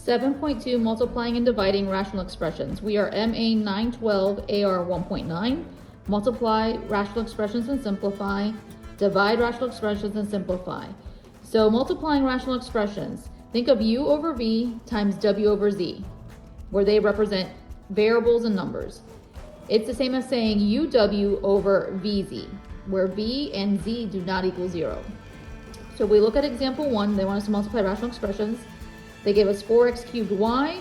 7.2 multiplying and dividing rational expressions. We are MA 912 AR 1.9. Multiply rational expressions and simplify. Divide rational expressions and simplify. So multiplying rational expressions, think of U over V times W over Z, where they represent variables and numbers. It's the same as saying UW over VZ, where V and Z do not equal 0. So we look at example 1, they want us to multiply rational expressions. They give us 4x cubed y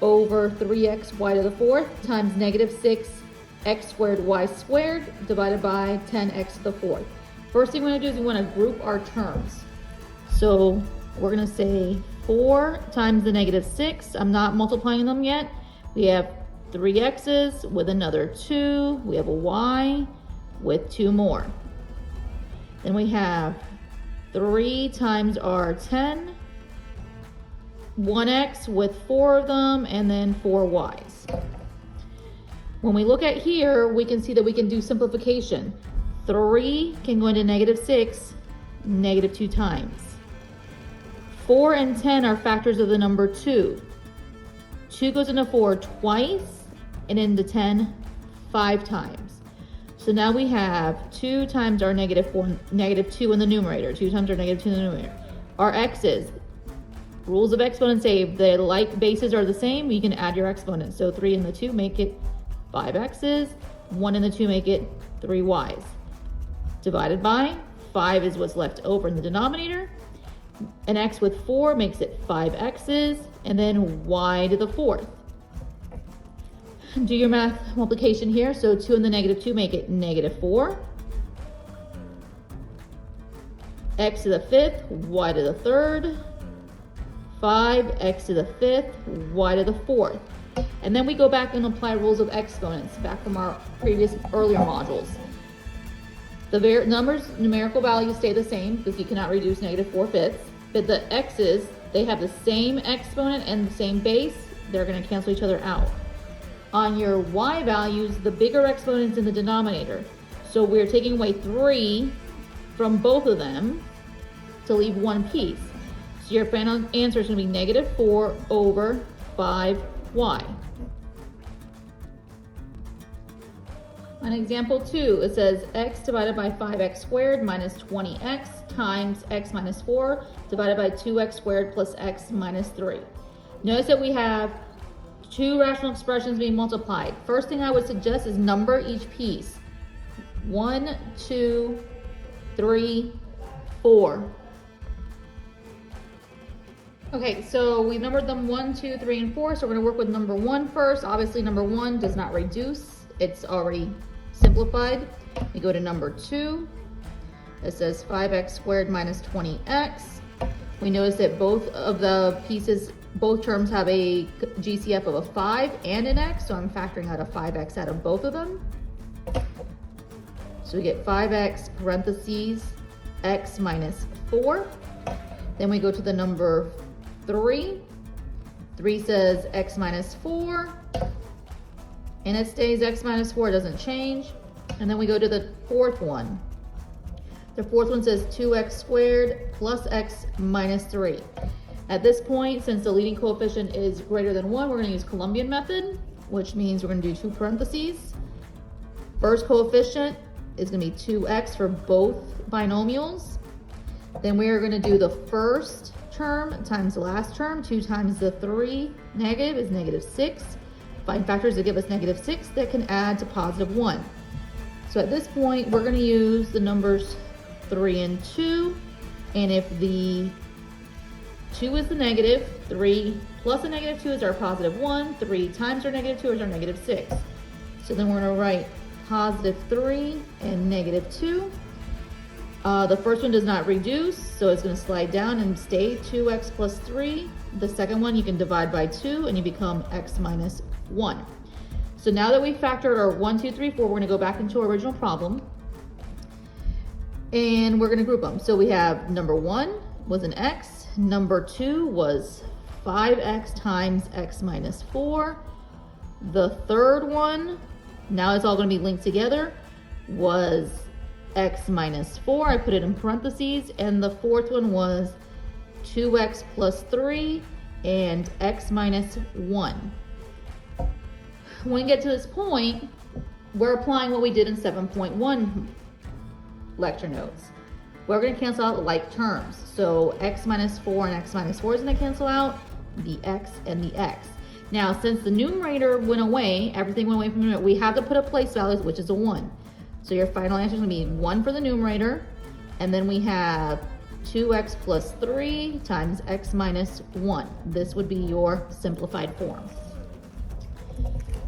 over 3x y to the fourth times negative 6x squared y squared divided by 10x to the fourth. First thing we're going to do is we want to group our terms. So we're going to say 4 times the negative 6. I'm not multiplying them yet. We have 3x's with another 2. We have a y with 2 more. Then we have 3 times our 10. 1x with 4 of them, and then 4 y's. When we look at here, we can see that we can do simplification. 3 can go into negative 6, negative 2 times. 4 and 10 are factors of the number 2. 2 goes into 4 twice, and into 10 5 times. So now we have 2 times our negative 2 in the numerator. 2 times our negative 2 in the numerator. Our x's. Rules of exponents say if the like bases are the same, you can add your exponents. So 3 and the 2 make it 5x's, 1 and the 2 make it 3y's. Divided by 5 is what's left over in the denominator. An x with 4 makes it 5x's, and then y to the fourth. Do your math multiplication here. So 2 and the negative 2 make it negative 4. X to the fifth, y to the third. 5x to the fifth, y to the fourth. And then we go back and apply rules of exponents back from our earlier modules. The numerical values stay the same because you cannot reduce negative 4/5. But the x's, they have the same exponent and the same base. They're going to cancel each other out. On your y values, the bigger exponent's in the denominator. So we're taking away 3 from both of them to leave one piece. So your final answer is going to be negative 4 over 5y. On example 2, it says x divided by 5x squared minus 20x times x minus 4 divided by 2x squared plus x minus 3. Notice that we have 2 rational expressions being multiplied. First thing I would suggest is number each piece. 1, 2, 3, 4. Okay, so we numbered them 1, 2, 3, and 4. So we're going to work with number 1 first. Obviously, number 1 does not reduce. It's already simplified. We go to number 2. It says 5x squared minus 20x. We notice that both of the pieces, both terms have a GCF of a 5 and an x. So I'm factoring out a 5x out of both of them. So we get 5x parentheses x minus 4. Then we go to the number 3. 3 says x minus 4. And it stays x minus 4, it doesn't change. And then we go to the fourth one. The fourth one says 2x squared plus x minus 3. At this point, since the leading coefficient is greater than 1, we're going to use Columbian method, which means we're going to do 2 parentheses. First coefficient is going to be 2x for both binomials. Then we are going to do the first term times the last term. 2 times the 3 negative is negative 6. Find factors that give us negative 6 that can add to positive 1. So at this point, we're going to use the numbers 3 and 2. And if the 2 is the negative, 3 plus a negative 2 is our positive 1. 3 times our negative 2 is our negative 6. So then we're going to write positive 3 and negative 2. The first one does not reduce, so it's going to slide down and stay 2x plus 3. The second one you can divide by 2 and you become x minus 1. So now that we've factored our 1, 2, 3, 4, we're going to go back into our original problem. And we're going to group them. So we have number 1 was an x. Number 2 was 5x times x minus 4. The third one, now it's all going to be linked together, was x minus 4. I put it in parentheses. And the fourth one was 2x plus 3. and x minus 1. When we get to this point, we're applying what we did in 7.1 lecture notes. We're going to cancel out like terms. So x minus 4 and x minus 4 is going to cancel out, the x and the x. Now, since the numerator went away, everything went away from the numerator, we have to put a place value, which is a 1. So your final answer is going to be 1 for the numerator, and then we have 2x plus 3 times x minus 1. This would be your simplified form.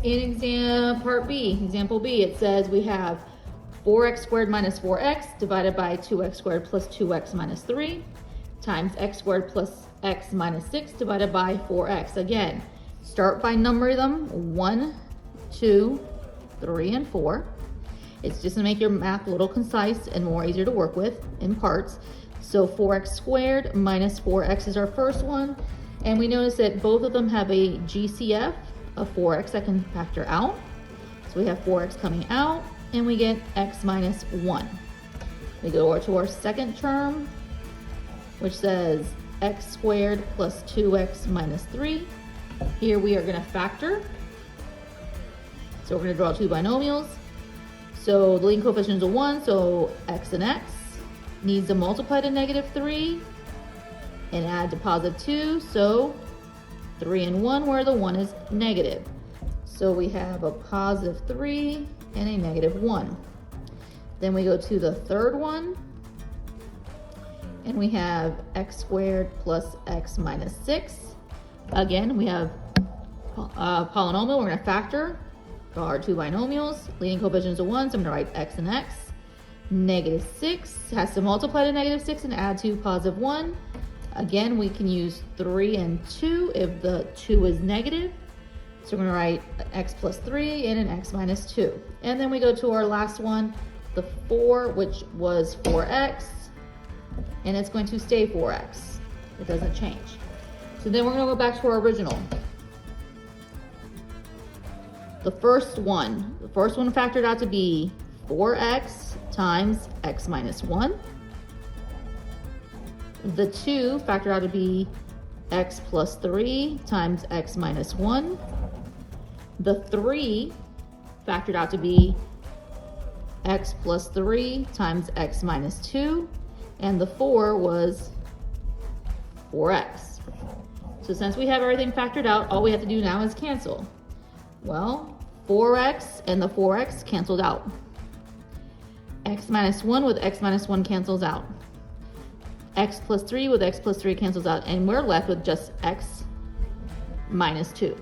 In example B, it says we have 4x squared minus 4x divided by 2x squared plus 2x minus 3 times x squared plus x minus 6 divided by 4x. Again, start by numbering them 1, 2, 3, and 4. It's just to make your math a little concise and more easier to work with in parts. So 4x squared minus 4x is our first one. And we notice that both of them have a GCF of 4x that can factor out. So we have 4x coming out and we get x minus 1. We go over to our second term, which says x squared plus 2x minus 3. Here we are going to factor. So we're going to draw two binomials. So the leading coefficient is a 1, so x and x needs to multiply to -3 and add to +2. So 3 and 1 where the 1 is negative. So we have a +3 and a -1. Then we go to the third one and we have x squared plus x minus 6. Again, we have a polynomial, we're going to factor. Draw our two binomials, leading coefficient is a 1, so I'm going to write x and x. -6 has to multiply to -6 and add to +1. Again, we can use 3 and 2 if the 2 is negative. So we're going to write x plus 3 and an x minus 2. And then we go to our last one, the 4, which was 4x, and it's going to stay 4x. It doesn't change. So then we're going to go back to our original. The first one factored out to be 4x times x minus 1. The 2 factored out to be x plus 3 times x minus 1. The 3 factored out to be x plus 3 times x minus 2. And the 4 was 4x. So since we have everything factored out, all we have to do now is cancel. Well, 4x and the 4x canceled out. X minus 1 with x minus 1 cancels out. X plus 3 with x plus 3 cancels out. And we're left with just x minus 2.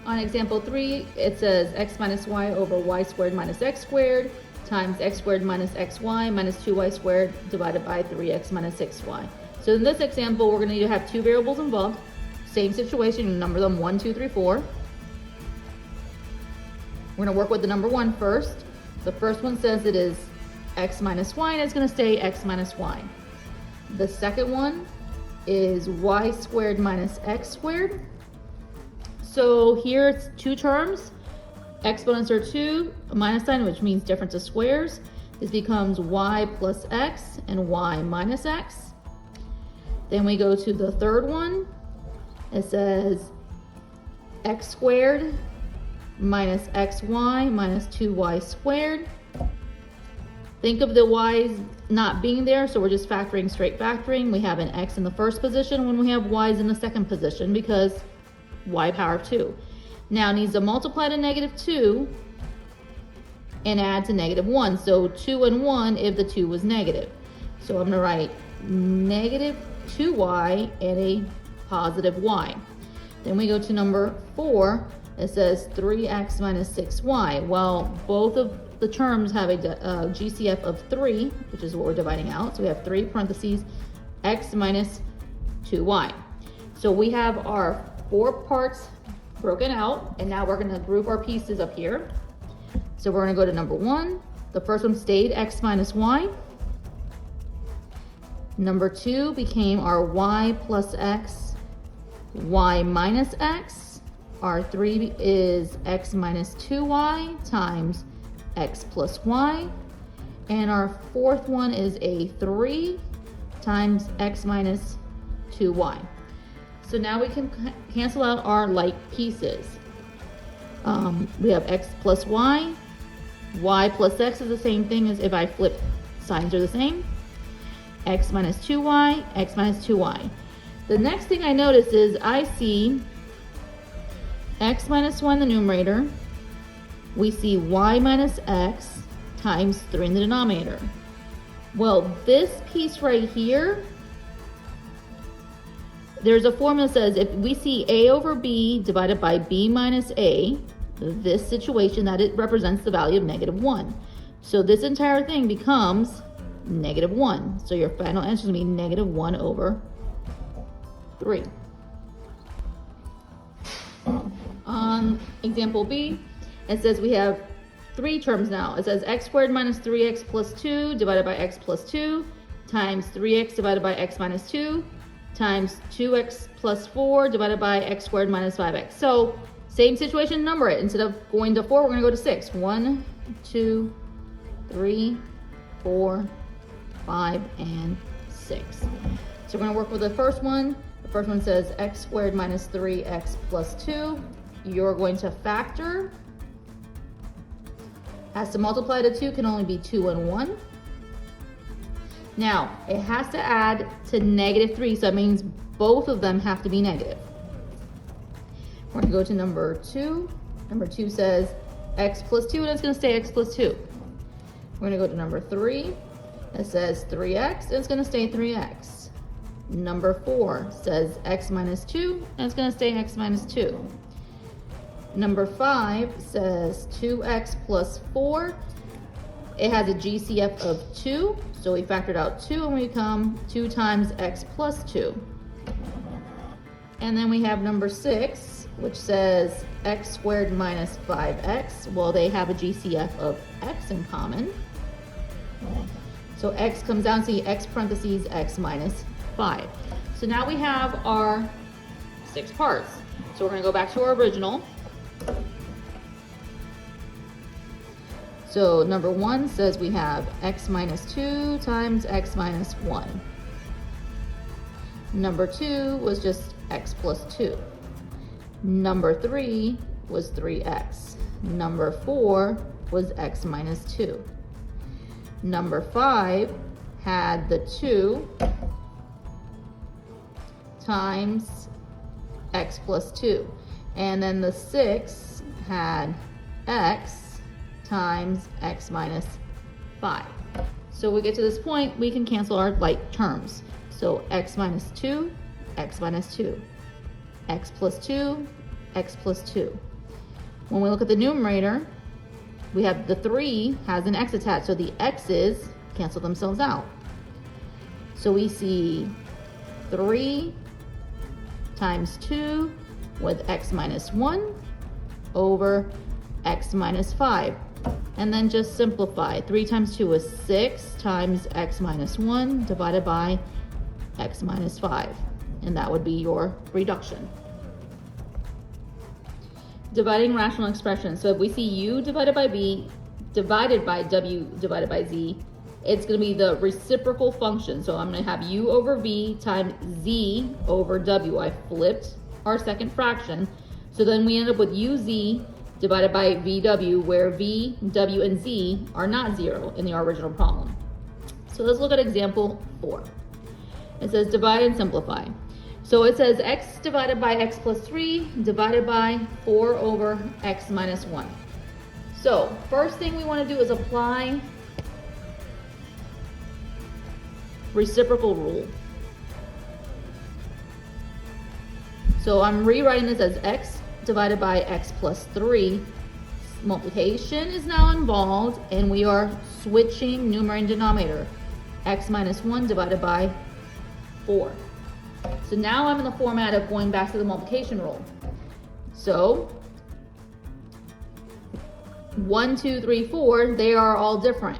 On example 3, it says x minus y over y squared minus x squared times x squared minus xy minus 2y squared divided by 3x minus 6y. So in this example, we're going to need to have two variables involved. Same situation, you number them 1, 2, 3, 4. We're going to work with the number 1 first. The first one says it is x minus y, and it's going to stay x minus y. The second one is y squared minus x squared. So here it's two terms. Exponents are 2, a minus sign, which means difference of squares. This becomes y plus x and y minus x. Then we go to the third one. It says x squared minus xy minus 2y squared. Think of the y's not being there, so we're just factoring, straight factoring. We have an x in the first position when we have y's in the second position because y power of 2. Now it needs to multiply to -2 and add to -1. So 2 and 1 if the 2 was negative. So I'm going to write -2y and a positive y. Then we go to number 4. It says 3x minus 6y. Well, both of the terms have a GCF of 3, which is what we're dividing out. So we have 3 parentheses x minus 2y. So we have our 4 parts broken out, and now we're going to group our pieces up here. So we're going to go to number 1. The first one stayed x minus y. Number 2 became our y plus x, y minus x. Our 3 is x minus 2y times x plus y. And our fourth one is a 3 times x minus 2y. So now we can cancel out our like pieces. We have x plus y plus x is the same thing as if I flip signs are the same. X minus 2y, x minus 2y. The next thing I notice is I see x minus 1 in the numerator. We see y minus x times 3 in the denominator. Well, this piece right here, there's a formula that says if we see a over b divided by b minus a, this situation that it represents the value of -1. So this entire thing becomes -1. So your final answer is going to be -1 over 3. On example B, it says we have 3 terms now. It says x squared minus 3x plus 2 divided by x plus 2 times 3x divided by x minus 2 times 2x plus 4 divided by x squared minus 5x. So same situation, number it. Instead of going to 4, we're going to go to 6. 1, 2, 3, 4, 5, and 6. So we're going to work with the first one. The first one says x squared minus 3x plus 2. You're going to factor. Has to multiply to 2, can only be 2 and 1. Now, it has to add to -3, so that means both of them have to be negative. We're going to go to number 2. Number 2 says x plus 2, and it's going to stay x plus 2. We're going to go to number 3. It says 3x, and it's going to stay 3x. Number 4 says x minus 2, and it's going to stay x minus 2. Number 5 says 2x plus 4. It has a GCF of 2, so we factored out 2 and we become 2 times x plus 2. And then we have number 6, which says x squared minus 5x. Well, they have a GCF of x in common. So x comes down to x parentheses x minus 5. So now we have our 6 parts. So we're going to go back to our original. So number 1 says we have x minus 2 times x minus 1. Number 2 was just x plus 2. Number 3 was 3x. Number 4 was x minus 2. Number 5 had the 2 times x plus 2. And then the 6 had x times x minus 5. So we get to this point, we can cancel our like terms. So x minus 2, x minus 2, x plus 2, x plus 2. When we look at the numerator, we have the 3 has an x attached, so the x's cancel themselves out. So we see 3 times 2 with x minus 1 over x minus 5. And then just simplify. 3 times 2 is 6 times x minus 1 divided by x minus 5. And that would be your reduction. Dividing rational expressions. So if we see u divided by b divided by w divided by z, it's going to be the reciprocal function. So I'm going to have u over v times z over w. I flipped our second fraction. So then we end up with uz divided by vw, where v, w, and z are not 0 in the original problem. So let's look at example 4. It says divide and simplify. So it says x divided by x plus 3 divided by 4 over x minus 1. So first thing we want to do is apply reciprocal rule. So I'm rewriting this as x divided by x plus 3. Multiplication is now involved, and we are switching numerator and denominator. X minus 1 divided by 4. So now I'm in the format of going back to the multiplication rule. So 1, 2, 3, 4, they are all different.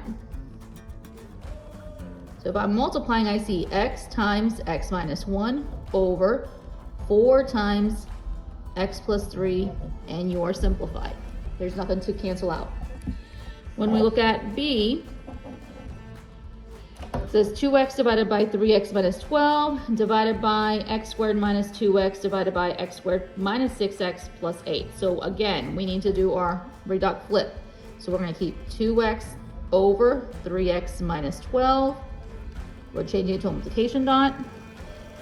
So if I'm multiplying, I see x times x minus 1 over 4 times x plus 3, and you are simplified. There's nothing to cancel out. When we look at B, says 2x divided by 3x minus 12 divided by x squared minus 2x divided by x squared minus 6x plus 8. So again, we need to do our reduct flip. So we're going to keep 2x over 3x minus 12. We're changing it to a multiplication dot.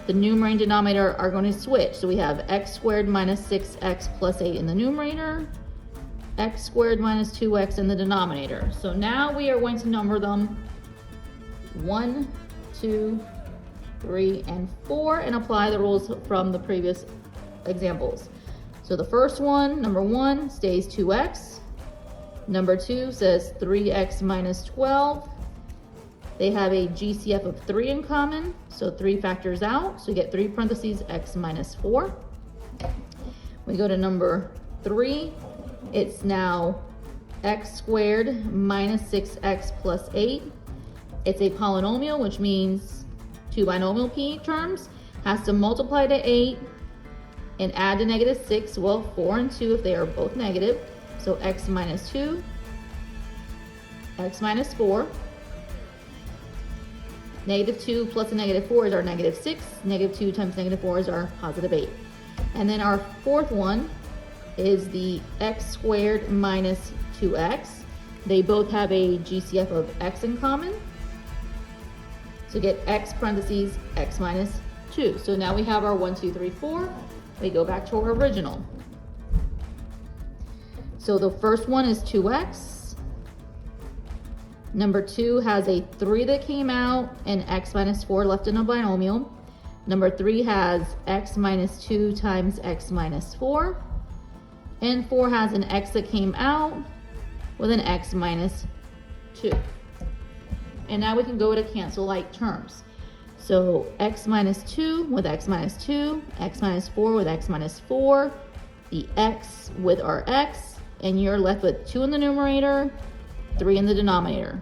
The numerator and denominator are going to switch. So we have x squared minus 6x plus 8 in the numerator, x squared minus 2x in the denominator. So now we are going to number them 1, 2, 3, and 4 and apply the rules from the previous examples. So the first one, number 1, stays 2x. Number 2 says 3x minus 12. They have a GCF of 3 in common, so 3 factors out, so you get 3 parentheses x minus 4. We go to number 3. It's now x squared minus 6x plus 8. It's a polynomial, which means two binomial p terms. Has to multiply to 8 and add to negative 6. Well, 4 and 2 if they are both negative. So x minus 2, x minus 4. Negative 2 plus a negative 4 is our negative 6. Negative 2 times negative 4 is our positive 8. And then our fourth one is the x squared minus 2x. They both have a GCF of x in common. So get x parentheses x minus 2. So now we have our 1, 2, 3, 4. We go back to our original. So the first one is 2x. Number 2 has a 3 that came out and x minus 4 left in a binomial. Number 3 has x minus 2 times x minus 4. And 4 has an x that came out with an x minus 2. And now we can go to cancel like terms. So x minus 2 with x minus 2, x minus 4 with x minus 4, the x with our x, and you're left with 2 in the numerator, 3 in the denominator.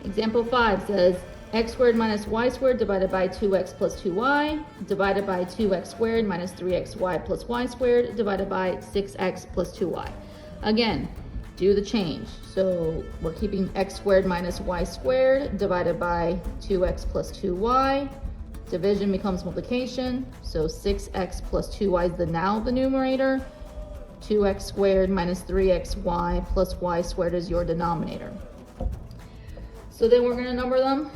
Example 5 says x squared minus y squared divided by 2x plus 2y divided by 2x squared minus 3xy plus y squared divided by 6x plus 2y. Again, do the change. So we're keeping x squared minus y squared divided by 2x plus 2y. Division becomes multiplication. So 6x plus 2y is the numerator. 2x squared minus 3xy plus y squared is your denominator. So then we're going to number them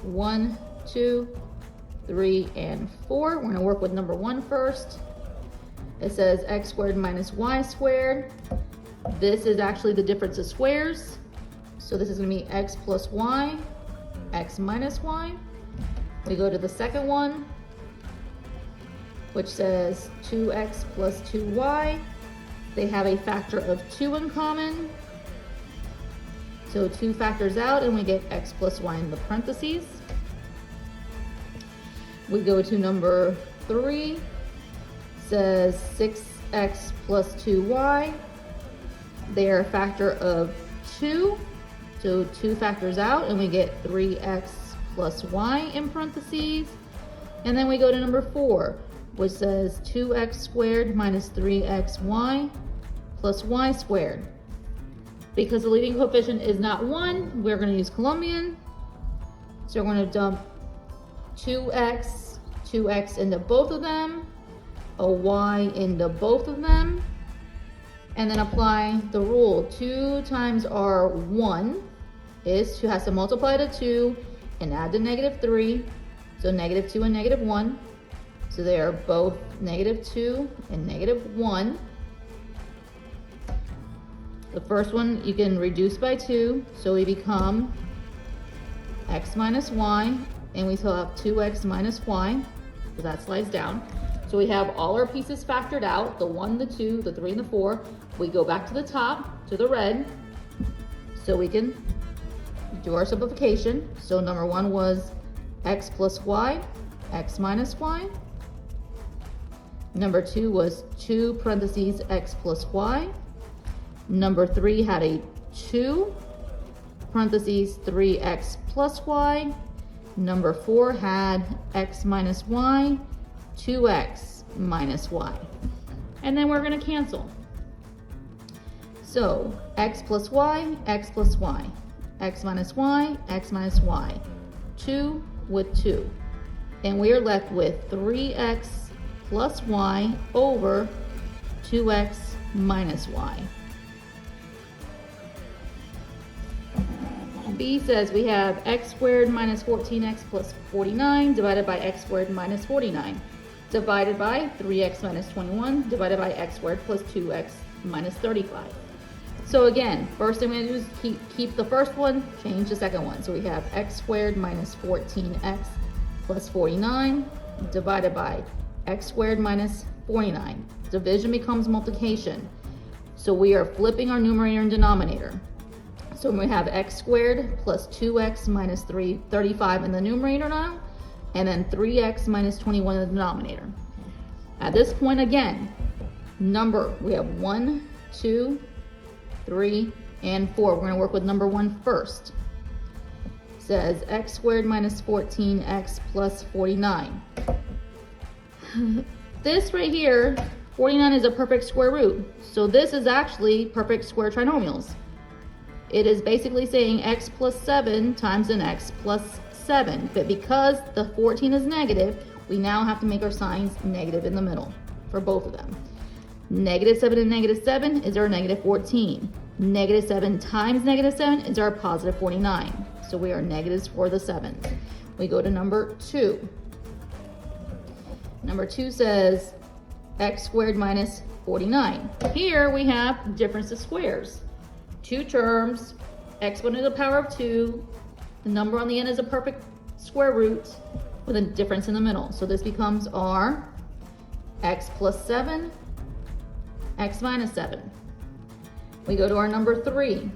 1, 2, 3, and 4. We're going to work with number 1 first. It says x squared minus y squared. This is actually the difference of squares. So this is going to be x plus y, x minus y. We go to the second one, which says 2x plus 2y. They have a factor of 2 in common. So 2 factors out and we get x plus y in the parentheses. We go to number 3, says 6x plus 2y. They are a factor of 2. So 2 factors out and we get 3x plus y in parentheses. And then we go to number 4, which says 2x squared minus 3xy plus y squared. Because the leading coefficient is not 1, we're going to use Colombian. So we're going to dump 2x into both of them, a y into both of them, and then apply the rule. 2 times our 1 is 2 has to multiply to 2 and add to negative 3. So negative 2 and negative 1. So they are both negative 2 and negative 1. The first one you can reduce by 2, so we become x minus y, and we still have 2x minus y, so that slides down. So we have all our pieces factored out, the 1, the 2, the 3, and the 4. We go back to the top, to the red, so we can do our simplification. So number 1 was x plus y, x minus y. Number 2 was 2 parentheses x plus y. Number 3 had a 2 parentheses 3x plus y. Number 4 had x minus y, 2x minus y. And then we're going to cancel. So x plus y, x plus y, x minus y, x minus y, 2 with 2. And we are left with 3x plus y over 2x minus y. B says we have x squared minus 14x plus 49 divided by x squared minus 49 divided by 3x minus 21 divided by x squared plus 2x minus 35. So again, first thing we're going to do is keep the first one, change the second one. So we have x squared minus 14x plus 49 divided by x squared minus 49. Division becomes multiplication. So we are flipping our numerator and denominator. So we have x squared plus 2x minus 35 in the numerator now, and then 3x minus 21 in the denominator. At this point again, we have 1, 2, 3, and 4. We're going to work with number 1 first. It says x squared minus 14x plus 49. This right here, 49 is a perfect square root. So this is actually perfect square trinomials. It is basically saying x plus 7 times an x plus 7. But because the 14 is negative, we now have to make our signs negative in the middle for both of them. Negative 7 and negative 7 is our negative 14. Negative 7 times negative 7 is our positive 49. So we are negatives for the 7s. We go to number 2. Number 2 says x squared minus 49. Here we have difference of squares. 2 terms, exponent to the power of 2. The number on the end is a perfect square root with a difference in the middle. So this becomes our x plus 7, x minus 7. We go to our number 3.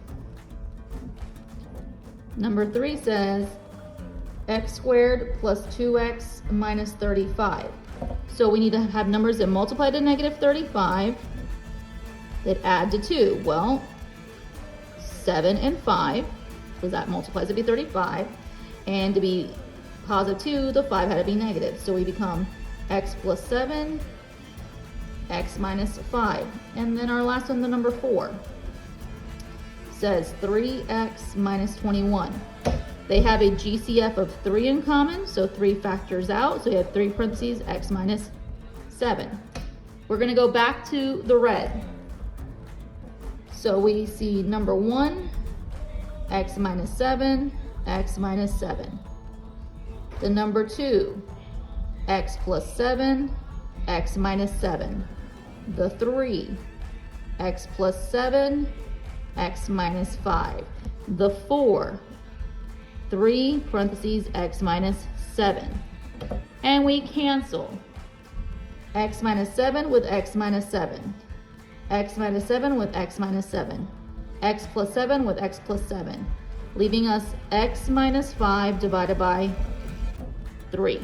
Number 3 says x squared plus 2x minus 35. So we need to have numbers that multiply to negative 35 that add to 2. Well, 7 and 5, because that multiplies to be 35, and to be positive 2, the 5 had to be negative. So we become x plus 7, x minus 5. And then our last one, the number 4, says 3x minus 21. They have a GCF of 3 in common, so 3 factors out. So you have 3 parentheses, x minus 7. We're going to go back to the red. So we see number 1, x minus 7, x minus 7. The number 2, x plus 7, x minus 7. The 3, x plus 7, x minus 5. The 4, 3 parentheses, x minus 7. And we cancel x minus 7 with x minus 7. X minus 7 with x minus 7. X plus 7 with x plus 7. Leaving us x minus 5 divided by 3.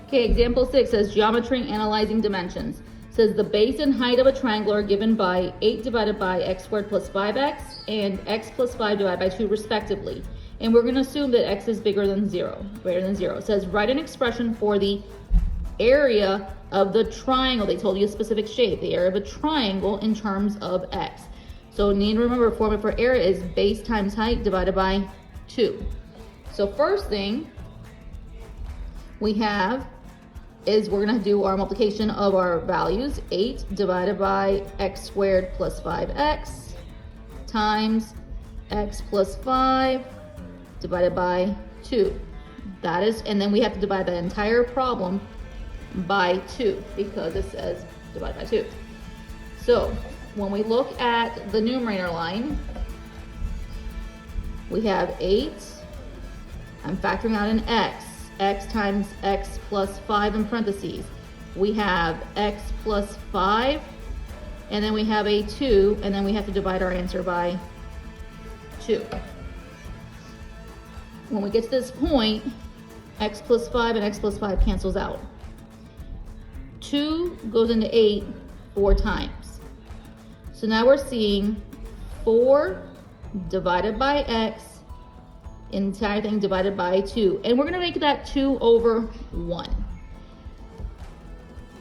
Okay, example 6 says geometry analyzing dimensions. It says the base and height of a triangle are given by 8 divided by x squared plus 5x and x plus 5 divided by 2 respectively. And we're going to assume that x is bigger than 0, greater than 0. It says write an expression for the area of the triangle. They told you a specific shape, the area of a triangle in terms of x. So you need to remember, formula for area is base times height divided by 2. So first thing we have is we're going to do our multiplication of our values. 8 divided by x squared plus 5x times x plus 5 divided by 2. That is, and then we have to divide the entire problem by 2 because it says divide by 2. So when we look at the numerator line, we have 8. I'm factoring out an x times x plus 5 in parentheses. We have x plus 5, and then we have a 2, and then we have to divide our answer by 2. When we get to this point, x plus 5 and x plus 5 cancels out. 2 goes into 8 4 times. So now we're seeing 4 divided by x, entire thing divided by 2. And we're going to make that 2 over 1.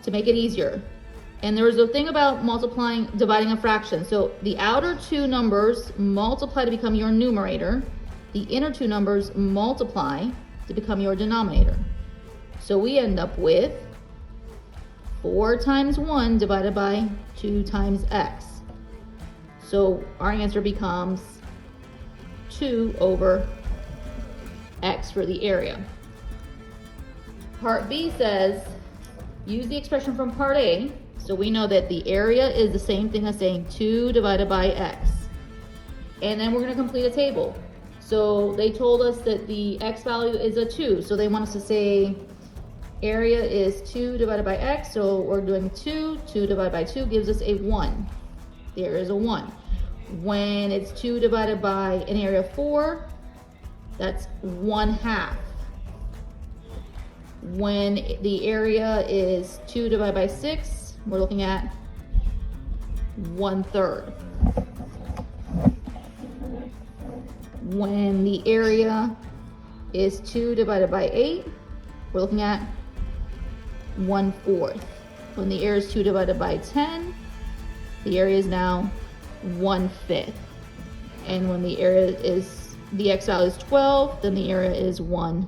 To make it easier, And there was a thing about dividing a fraction. So the outer two numbers multiply to become your numerator. The inner two numbers multiply to become your denominator. So we end up with 4 times 1 divided by 2 times x. So our answer becomes 2 over x for the area. Part B says, use the expression from part A. So we know that the area is the same thing as saying 2 divided by x. And then we're going to complete a table. So they told us that the x value is a 2. So they want us to say area is 2 divided by x. So we're doing 2. 2 divided by 2 gives us a 1. There is a 1. When it's 2 divided by an area of 4, that's 1/2. When the area is 2 divided by 6, we're looking at 1/3. When the area is 2 divided by 8, we're looking at 1/4. When the area is 2 divided by 10, the area is now 1/5. And when the x value is 12, then the area is 1/6.